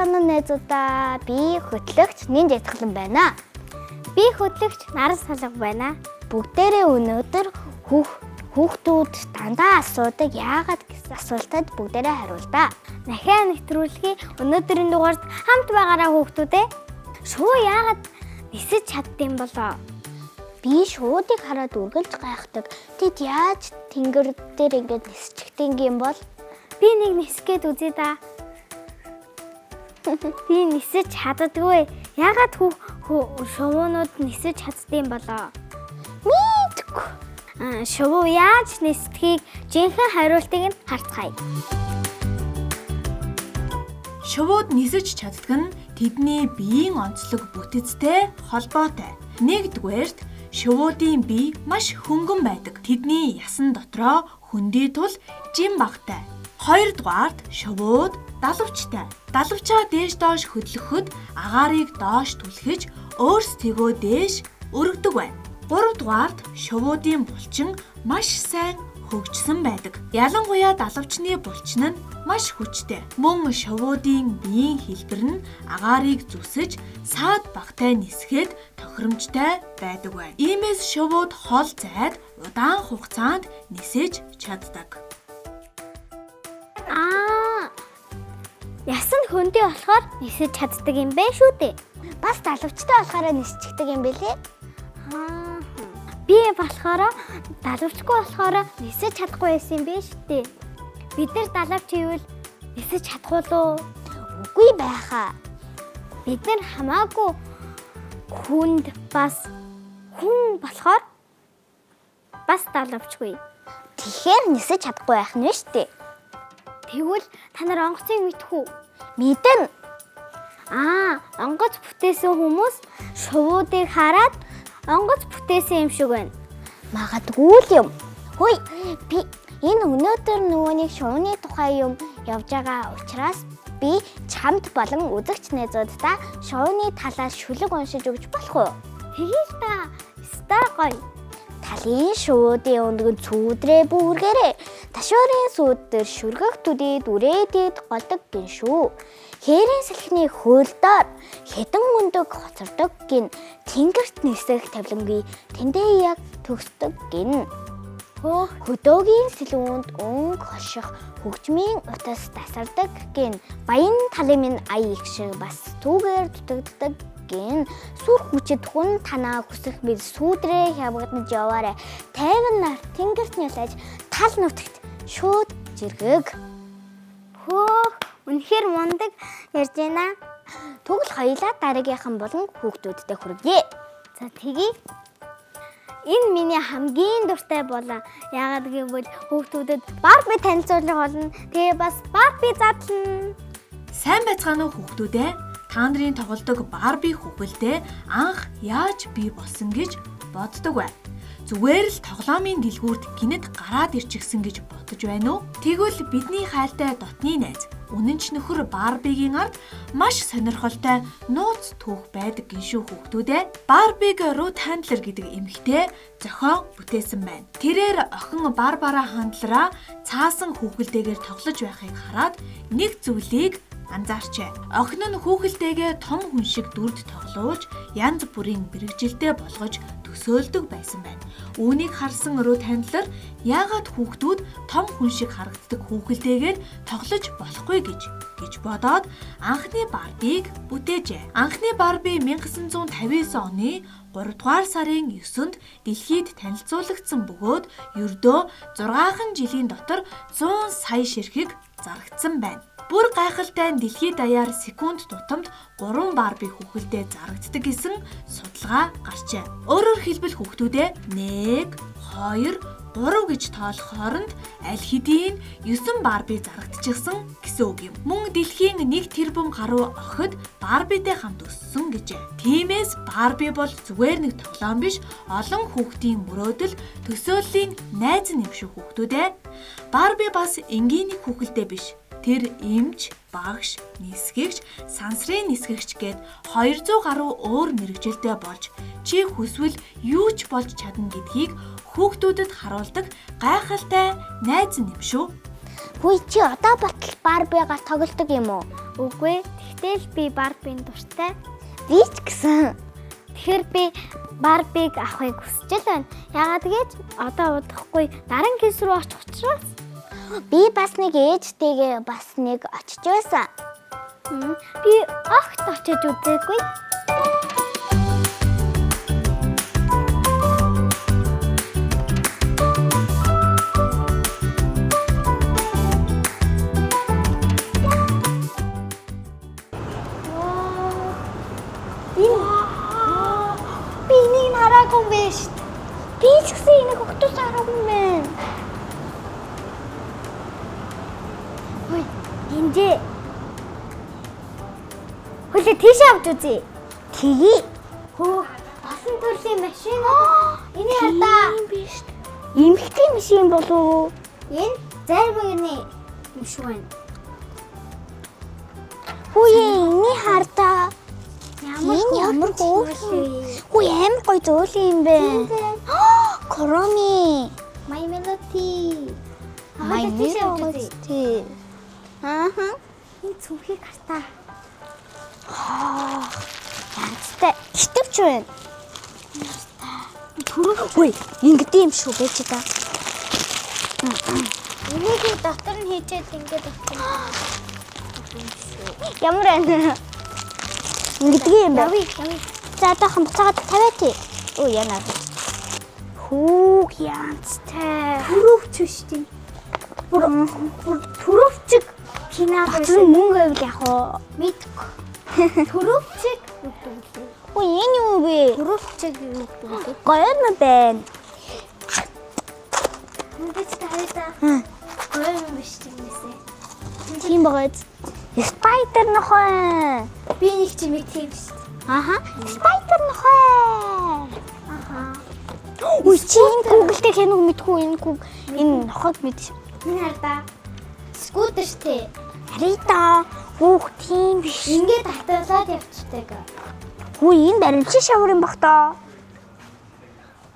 байцгаана уу найзуудаа. Би хөтлөгч Нинж Ятгалан байна. Би хөтлөгч Наран Салга байна. Бүгдээрээ өнөөдөр хүүхдүүд дандаа асуудаг яагаад гэсэн асуултад бүгдээрээ хариулъя. Дахиад нэвтрүүлгийн өнөөдрийн дугаарт хамт байгаараа хүүхдүүдээ. Шувуу яагаад нисэж чаддсан болоо? Би шуудыг хараад үргэлж гайхдаг. Тэд яаж тэнгэр дээр ингэж нисчихдэг юм бол? Би нэг нисгээд үзье да. Би нисэж чаддаггүй. Яагаад шувуунууд нисэж чаддсан болоо? Мэдгүй. Шувуу яаж нисдгийг жинхэнэ хариултыг нь харцгаая. Шувууд нисэж чаддаг нь тэдний биеийн онцлог бүтэцтэй холбоотой. Нэгдүгээрт шувуудын бие маш хөнгөн байдаг. Тэдний ясан дотроо хөндөй тул жим багтай. Хоёрдугаарт шувууд далавчтай. Далавчаа дээш доош хөдлөхөд агаарыг доош түлхэж өөрсдийгөө дээш өргөдөг байна. Гуравдугаарт шувуудын булчин маш сайн хөгжсөн байдаг. Ялангуяа далавчны булчин нь маш хүчтэй. Мөн шувуудын биеийн хэлбэр нь агаарыг зүсэж саад багтай нисгээд тохиромжтой байдаг байна. Иймээс шувууд хол зайд удаан хугацаанд нисэж чаддаг. Ясан хөндөй болохоор нисэж чаддаг юм бэ шүү дээ. Бас далавчтай болохоор нисчихдэг юм бэлээ. Би болохоор далавчгүй болохоор нисэж чадахгүй байсан юм биш үү? Бид нар далавч ивэл нисэж чадах уу? Үгүй байхаа. Бид нар хамаагүй хүнд бас хүн болохоор бас далавчгүй. Тэгэхээр нисэж чадахгүй байх нь шүү дээ. Тэгвэл та нар онгоцыг мэдэх үү? Мэднэ. Онгоц бүтээсэн хүмүүс шувуудыг хараад онгоц бүтээсэн юм шиг байна. Магадгүй л юм. Хөөе, би энэ өнөөдөр нөгөөний шувууны тухай юм явж байгаа учраас би чамд болон үзэгч найзуудаа шувууны талаас шүлэг уншиж өгч болох уу? Тэгээл та. Стаа гоё. Талын шуудын өндгөн цүүдрээ бүргээрээ ташуурын сууд дээр шүргэх төдий дүрээдэд голдог гин шүү. Хээрийн салхины хөөлдөө хэдэн өндөг хоцордог гин тэнгэрт нисэх тавлангүй тэндээ яг төгсдөг гин. Хөдөөгийн сэлүүнд өнгө хоших хөгжмийн утас тасардаг гин. Баян талын минь ая их шиг бас түүгээр дутагддаг гин. Сүр хүчит хүн танаа хүсэх мэд сүүдрээ хявгаднаж яваарэ. Тайван нар тэнгэрт нялаж тал нутагт шууд жиргэг. Үнэхээр мундаг ярьж байна. Тэгвэл хоёулаа дараагийнхан болон хүүхдүүдтэй хүргэе. За тэгье. Энэ миний хамгийн дуртай болоо. Яагаад гэвэл хүүхдүүдэд Барби танилцуулах болно. Тэгээ бас Барби задлана. Сайн байцгаана уу хүүхдүүдээ? Та нарын тоглодог Барби хүүхэлдээ анх яаж бий болсон гэж боддог бай. Зүгээр л тоглоомын дэлгүүрт гинэд гараад ирчихсэн гэж бодож байна уу? Тэгвэл бидний хайлтай дотны найз үнэнч нөхөр Барбигийн ард маш сонирхолтой нууц түүх байдаг гин шүү хүүхдүүдээ. Барбиг Рут Хандлер гэдэг эмэгтэй зохион бүтээсэн байна. Тэрээр охин Барбара Хандлераа цаасан хүүхэлдээгээр тоглож байхыг хараад нэг зүйлийг анзаарчээ. Охин нь хүүхэлдээгээ том хүн шиг дүрд тоглуулж янз бүрийн мэрэгжилтэй болгож төсөөлдөг байсан байна. Үүнийг харсан Рут Хандлер яагаад хүүхдүүд том хүн шиг харагддаг хүүхэлдээгээр тоглож болохгүй гэж бодоод анхны Барбиг бүтээжээ. Анхны Барби 1959 оны 3 дугаар сарын 9-нд дэлхийд танилцуулагдсан бөгөөд ердөө 6 жилийн дотор 100 сая ширхэг зарагдсан байна. Бүр гайхалтай дэлхийд даяар секунд тутамд 3 Барби хүүхэлдээ зарагддаг гэсэн судалгаа гарчээ. Өөрөөр хэлбэл хүүхдүүдээ 1, 2, 3 гэж тоолох хооронд аль хэдийн 9 Барби зарагдчихсан гэсэн үг юм. Мөн дэлхийн 1 тэрбум гаруй охид Барбитэй хамт өссөн гэжээ. Тиймээс Барби бол зүгээр нэг тоглоом биш, олон хүүхдийн мөрөөдөл, төсөөллийн найз юм шүү хүүхдүүдээ. Барби бас энгийн нэг хүүхэлдээ биш. Тэр эмч, багш, нисгэгч, сансрын нисгэгч гээд 200 гаруй өөр мэрэгжилтэй болж чи хүсвэл юу ч болж чадна гэдгийг хүүхдүүдэд харуулдаг гайхалтай найз юм шүү. Хөөе чи одоо батал Барбигаа тоглодог юм уу? Үгүй. Тэгтэл би Барбийн дуртай. Би ч гэсэн. Тэгэхээр би Барбиг авахыг хүсэж байна. Яагаад гэж одоо удахгүй даран хэс рүү очих учраас. Би бас нэг ээжтэйгээ бас нэг очиж байсан. Би огт очиж үзээгүй. Би энийг хараагүй биш. Би ч гэсэн энийг өгтөс хараагүй мэн. Хөөе, энэ хөлөө тийш авч үзье. Тэгье. Хөө, олон төрлийн машин. Энийг хардаа. Биш. Эмхтэй машин болов уу? Энэ зарбагны юм шиг байна. Хөөе, энийг хардаа. Ямар хөөрхөн. Хөөе, амар гоё зөөлөн юм бэ. Короми. My Melody. My Melody. Ааха. Энэ цүнхийг хартаа. Янзтай. Хитвч байна. Хөөе, ингэдэм юм шүү байж та. Энийг дотор нь хийчээд ингээд авчихсан. Ямар байна? Ингэдэг юм байна. За таахан буцаагаад тавиач. Оо яна. Хүү янзтай. Төрөвч шүү дээ. Төрөвчг кино гэсэн мөнгө байвал яг уу мэдгүй. Төрөвчг өгдөг лээ. Оо энэ юу вэ? Төрөвчг өгдөг. Гоё юм байна. Ингээд тавиада. Гоё юм биш юмээсээ. Тийм байгааз. Спайдер нохой. Би нэг чи мэдхийм шүү дээ. Аха. Спайдер нохой. Аха. Үгүй чи энэ Google-тэй хянаг мэдгүй энэ нохойг мэдш. Энэ хардаа. Скутер штэ. Харита. Хүүх тийм биш. Ингээд татуулаад явчихдаг. Үгүй энэ баримтшиг шавар юм бах таа.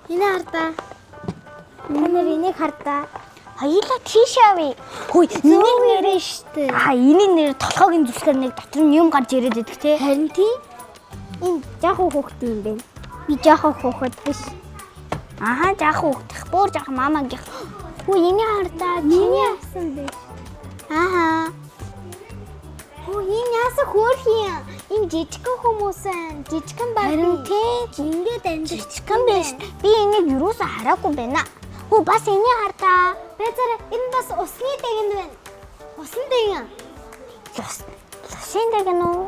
Энэ хардаа. Энийг хардаа. Хоёулаа тийш авъя. Хөөе, энийг нэрээ штэ. Энийг нэр толгойн зүсгээр нэг дотор нь юм гарч ирээд идэх те. Харин тийм. Энэ жаахан хүүхэд юм бэ. Би жаахан хүүхэд биш. Жаахан хүүхэд. Бүр жаахан мамагийнх. Хөөе, энийг хардаа. Миний авсан биш. Хөөе, энэ яасан хөөрхөн. Энэ жижигхэн хүмүүсэн, жижигхэн баг. Харин тийм. Ингээд амьд жижигхэн биш. Би энийг юусаа хараагүй байна. Хөө бас энийг хардаа. Бэзэр энэ бас усны дэгэн байна. Усны дэгэн. Усын дэгэн үү?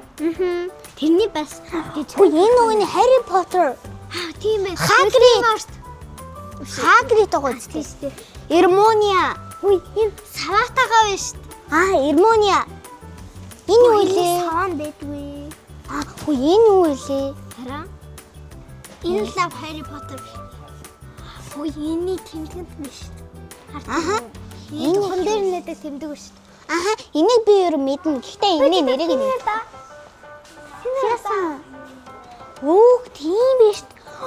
Тэрний бас жижиг. Хөө энэ үний Harry Potter. Тийм ээ. Hagrid байгаа үстэй шүү дээ. Hermione. Хөө энэ Savata-гаа байна шүү дээ. Hermione. Энэ юу вэ? Саван байдгүй. Хөө энэ юу вэ? Хараа. Энэ л Harry Potter. Хөө энэ тэмдэгт биш. Энэ хон дээр нэдэг тэмдэг биш. Энийг би юу мэднэ. Гэхдээ энэний нэрийг нь мэдээ. Яасан? Өөх, тийм биш.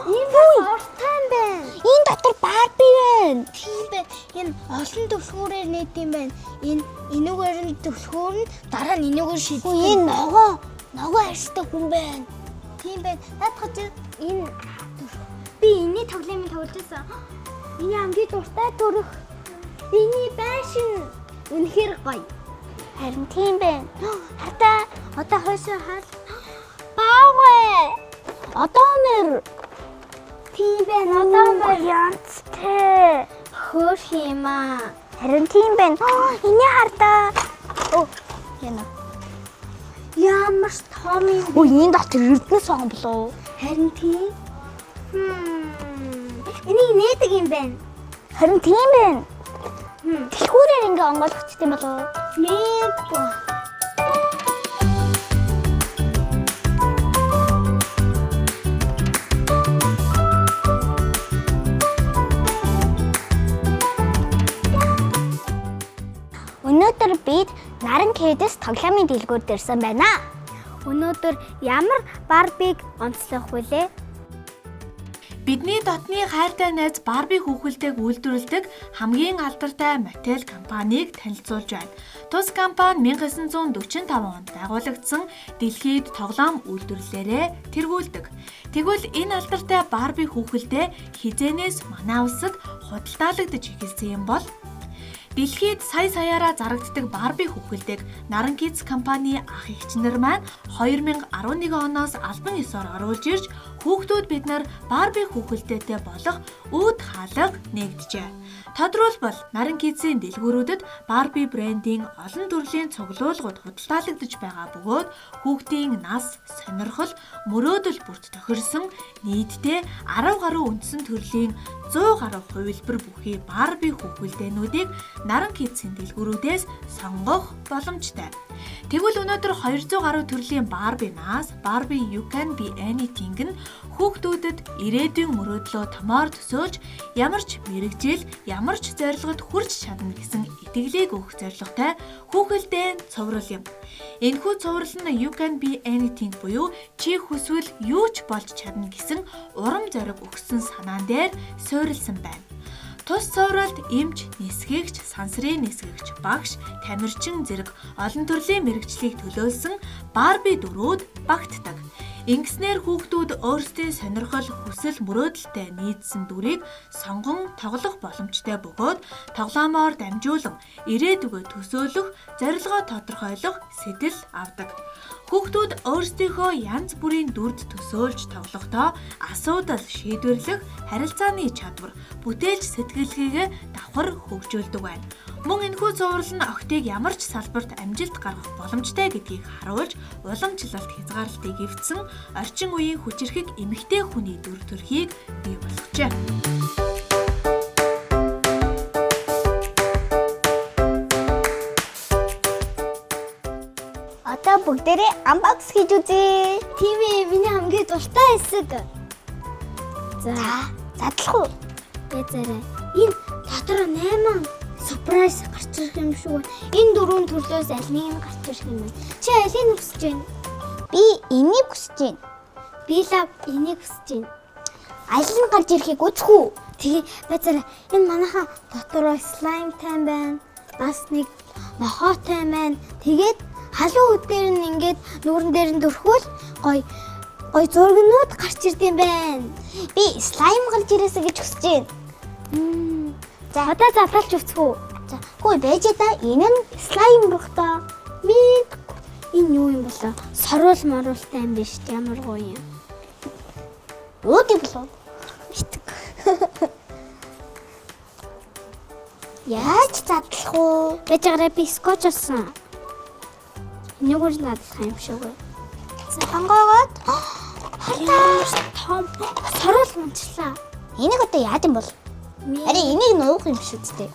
Энэ ортой юм байна. Энэ дотор Барби байна. Тийм байна. Энэ олон төвшгүүрээр нэт юм байна. Энэгээр нь төвшгүүр нь дараа нь энэгээр шийдэх. Энэ ногоо арьстай хүн байна. Тийм байна. Наадах энэ би энэний тоглоомыг тоглож байсан. Миний хамгийн дуртай төрөх. Миний байшин үнэхээр гоё. Харин тийм байна. Хата одоо хойшоо хал. Баагүй. Одоомэр. Тийм байна. Одоомэр янзтай. Хөөх юм аа. Харин тийм байна. Энийг хардаа. Яна. Ямар том юм. Энэ дотор эрдэнэ сон болов. Харин тийм. Энийг нээдэг юм байна. Харин тийм байна. Дэлгүүрээр ингээ онгойлгочтой юм болов. Нээдгүй. Өнөөдөр бид Наран Kids тоглоомын дэлгүүрт ирсэн байна. Өнөөдөр ямар Барбиг онцлох вүлээ? Бидний дотны хайртай найз Барби хүүхэлдэйг үйлдвэрлэдэг хамгийн алдартай Mattel компанийг танилцуулж байна. Тус компани 1945 онд байгуулагдсан дэлхийд тоглоом үйлдвэрлэлээрээ тэргүүлдэг. Тэгвэл энэ алдартай Барби хүүхэлдэй хизээнээс манай улсад худалдаалагдаж эхэлсэн юм бол дэлхийд сая-саяараа зарагддаг Барби хүүхэлдэйг Наран Kids компани ах эгчнэр маань 2011 оноос албан ёсоор оруулж ирж хүүхдүүд бид нар Барби хүүхэлдээтэй болох үүд хаалга нэгджээ. Тодорхойлбол Наран Kids-ийн дэлгүүрүүдэд Барби брендийн олон төрлийн цуглуулгууд худалдаалагдаж байгаа бөгөөд хүүхдийн нас, сонирхол, мөрөөдөл бүрт тохирсон нийтдээ 10 гаруй үндсэн төрлийн 100 гаруй хувилбар бүхий Барби хүүхэлдээнүүдийг Наран Kids-ийн дэлгүүрүүдээс сонгох боломжтой. Тэгвэл өнөөдөр 200 гаруй төрлийн Барби нас, Барби You Can Be Anything нь хүүхдүүдэд ирээдүйн мөрөөдлөө томоор төсөөлж ямар ч мэрэгжил, ямар ч зорилгод хүрч чадна гэсэн итгэлийг өгөх зорилготой хүүхэлдэйн цуврал юм. Энэхүү цуврал нь You Can Be Anything буюу чи хүсвэл юу ч болж чадна гэсэн урам зориг өгсөн санаан дээр суурилсан байна. Тус цувралд эмч, нисгэгч, сансрын нисгэгч, багш, тамирчин зэрэг олон төрлийн мэрэгчлийг төлөөлсөн Барби дүрүүд багтдаг. Ингэснээр хүүхдүүд өөрсдийн сонирхол, хүсэл, мөрөөдөлтэй нийцсэн дүрийг сонгон тоглох боломжтой бөгөөд тоглоомоор дамжуулан ирээдүгөө төсөөлөх, зорилгоо тодорхойлох сэтэл авдаг. Хүүхдүүд өөрсдийнхөө янз бүрийн дүрд төсөөлж тоглохдоо асуудал шийдвэрлэх, харилцааны чадвар, бүтээлч сэтгэлгээгээ давхар хөгжүүлдэг байна. Мөн энэхүү цуврал нь охтыг ямар ч салбарт амжилт гаргах боломжтой гэдгийг харуулж, уламжлалт хязгаарлалтыг эвдсэн орчин үеийн хүчирхэг эмэгтэй хүний дүр төрхийг бий болгожээ. Одоо бүгдээрээ unbox хийж үзье. Тийм ээ, миний хамгийн дуртай хэсэг. За, задлах уу? Бэзэрэ. Энэ дотор 8 surprise гарч ирэх юм шүү. Энэ дөрвөн төрлөөс аль нэг нь гарч ирэх юм. Чи алийг хүсэж байна? Би энийг хүсэж байна. Би лав энийг хүсэж байна. Аль нь гарч ирэхийг үзэх үү? Тэгээ бэзэрэ. Энэ манайхан дотороо slime тайм байна. Бас нэг нохоотой байна. Тэгээд халуун үдээр нь ингээд нүүрэн дээр нь дөрхвөл гой зургнууд гарч ирдэм байна. Би слайм гарч ирээсэ гэж хүсэж байна. За одоо задлалж үзэх үү? За хөөе байж та энэ нь слайм бохтой. Энэ юу юм болоо? Сорвол маруултай юм биш ямар гоё юм. Юу тийм болоо? Битг. Яаж задлах уу? Байж гараа би скотч олсон. Нүгүр надлах юм шүү. За хангаагаад том сорол мунчлаа. Энийг одоо яад юм бол? Ари энийг нуух юм шүү дээ.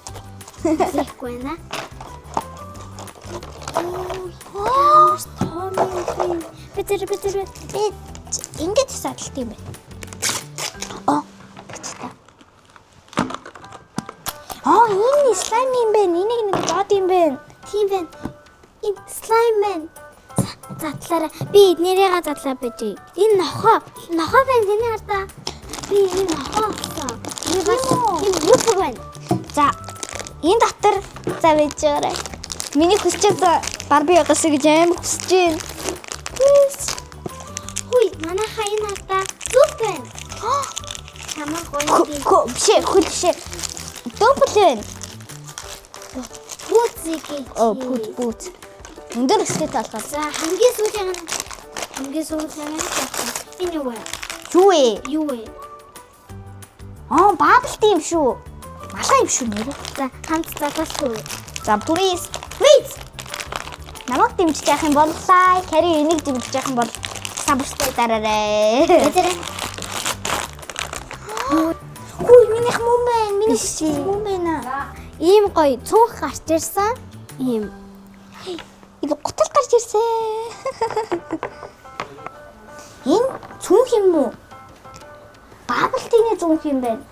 Зэхгүй байна. Том юм. Битэр би ингэж садлт юм байна. Энэ слайм юм байна. Энийг нэг доод юм байна. Тийм байна. Энэ слайм байна. Задлаараа би нэрээгээ задлаа байж. Энэ нохоо байна тэний хардаа. Би энэ нохоо авсан. Би бас энэ юу байна? За энэ дотор за байж байгаарай. Миний хүсэж байгаа Барби ягсаа гэж аим хүсэж байна. Хүй манайхаа энэ хардаа зүг байна. Чамаа гоё бишээ хөл бишээ. Дупл байна. Бүүц. Өндөр өстэй талхаа. За хамгийн сүүлийн энэ юу вэ? Бабл тийм шүү. Малгай юм шүү нэр. За хамт задлахгүй. За please. Намайг дэмжиж яах юм бол лайк, харин энийг дэмжиж яах юм бол сабскрайб дараарай. Хүй минийх мөн байна. Миний мөн байна. Ийм гоё цүнх гарч ирсэн. Ийм. Энэ гутал гарч ирсэн. Энэ цүнх юм уу? Бабалтын цүнх юм байна.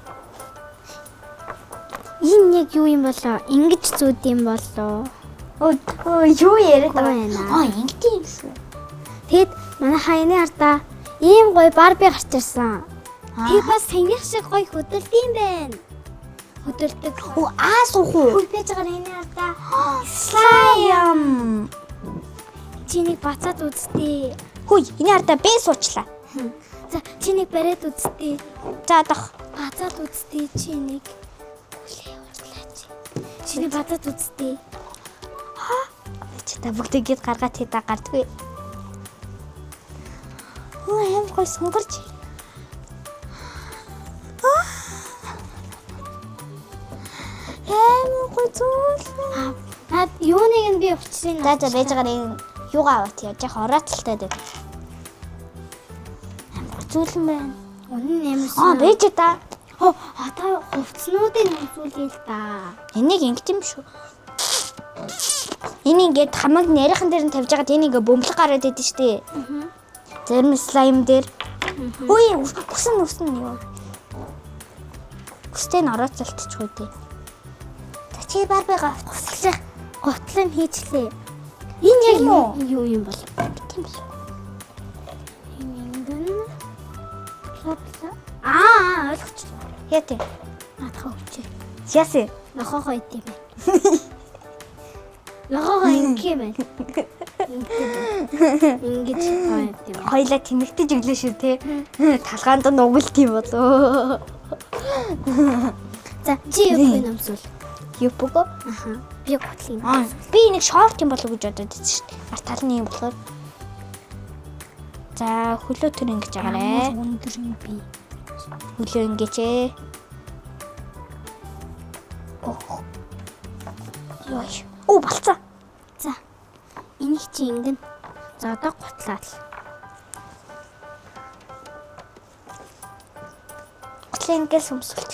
Энэ яг юу юм болоо? Ингиж зүүд юм болоо. Юу яриад байгаа юм аа? Ингэ юм шүү. Тэгэд манай хайны ардаа ийм гоё Барби гарч ирсэн. Би бас тэнгэр шиг гоё хөдөлдөм байна. Хөдөлдөг. Суух уу? Хүлээж байгаа энэ ардаа. Слайм. Чинийг бацаад үзтээ. Хөөе, энэ ардаа би суучлаа. За чинийг бариад үзтээ. За дах. Бацаад үзтээ чинийг. Хүлээ уучлаач. Чиний бацаад үзтээ. Чи та бүгдийг гээд гаргаад хийдэ гардгүй. Аим гой сонгарч. Гой зүйл. Наад юуныг нь би өвчсөн. За байж байгаа энэ юугаа аваад яаж яах орооталтай дээ. Зүйлэн байна. Үнэн нэмсэн. Бэж та. Одоо хувцснуудыг үзүүлээ л да. Энийг ингэт юм шүү. Энэ ингээд хамаг нарийнхан дээр нь тавьж байгаад энэ ингээ бөмбөлг гараад идэв штэ. Зарим слайм дээр. Үй үсэн юу. Үстэй н орооцолтчихгүй дээ. За чи барбайгаа Гуслах. Готлын хийчлээ. Энэ яг юу юм бол? тийм л. Ингэн. Ойлгочлаа. Яа тийм. Наадах өвчээ. Яасан. Нохогоо идэм бай. Нохогоо ингэм бай. Ингэж байд юм. Хоёлаа тэмэгтэж өглөө шүү те. Талгаанд нь угалт юм болоо. За чи юу нэмсүүл? Юпого. Би готлын. Би энийг шорт юм болов гэж бодоод байсан шүү дээ. Арт талны юм болохоор. За хөлөө төр ингэж агаарэ. Өндөр юм би. Хөлөө ингэчээ. Оо болцоо. За. Энийг чи ингэн. За одоо готлаа л. Готлын ингээс өмсөлч.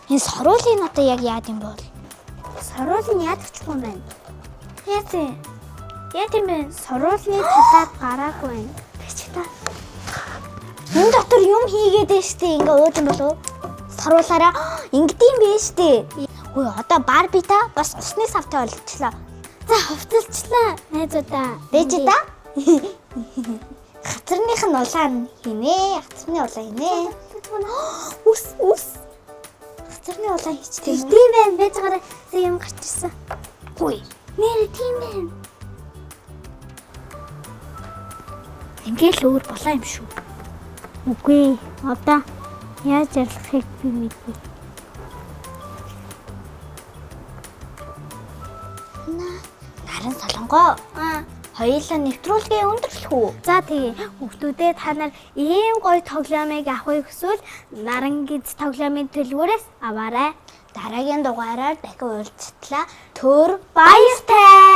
Энэ саруулын одоо яг яад юм бол? Саруулын яадагчлах юм байна. Яасан. Яа тийм бэ? Саруулны талаар гараагүй байна. Бич та. Энэ дотор юм хийгээд байна штэ. Ингээ ууж юм болов? Саруулаараа ингэдэм бэ штэ. Ой одоо Барби та бас усны савтай болчихлоо. За хувцалчлаа найзуудаа. Бэж та. Хацарных нь улаан хийнэ. Хацарны улаан хийнэ. Ус. Хацарны улаан хийчтэй. Тийм байна. Бэж гараа юм гарч ирсэн. Ой. Нэр тийм байна. Ингээл өөр болоо юм шүү. Үгүй. Одоо яаж ярилцахыг би мэдгүй. Наран солонгоо. Хоёулаа нэвтрүүлгээ өндөрлөх үү? За тэгээ хүүхдүүдээ та нар ийм гоё тоглоомыг авахыг хүсвэл Нарангийн тоглоомын төлбөрөөс аваарай. Дараагийн дугаараар дахин уулзтлаа. Төр баяртай.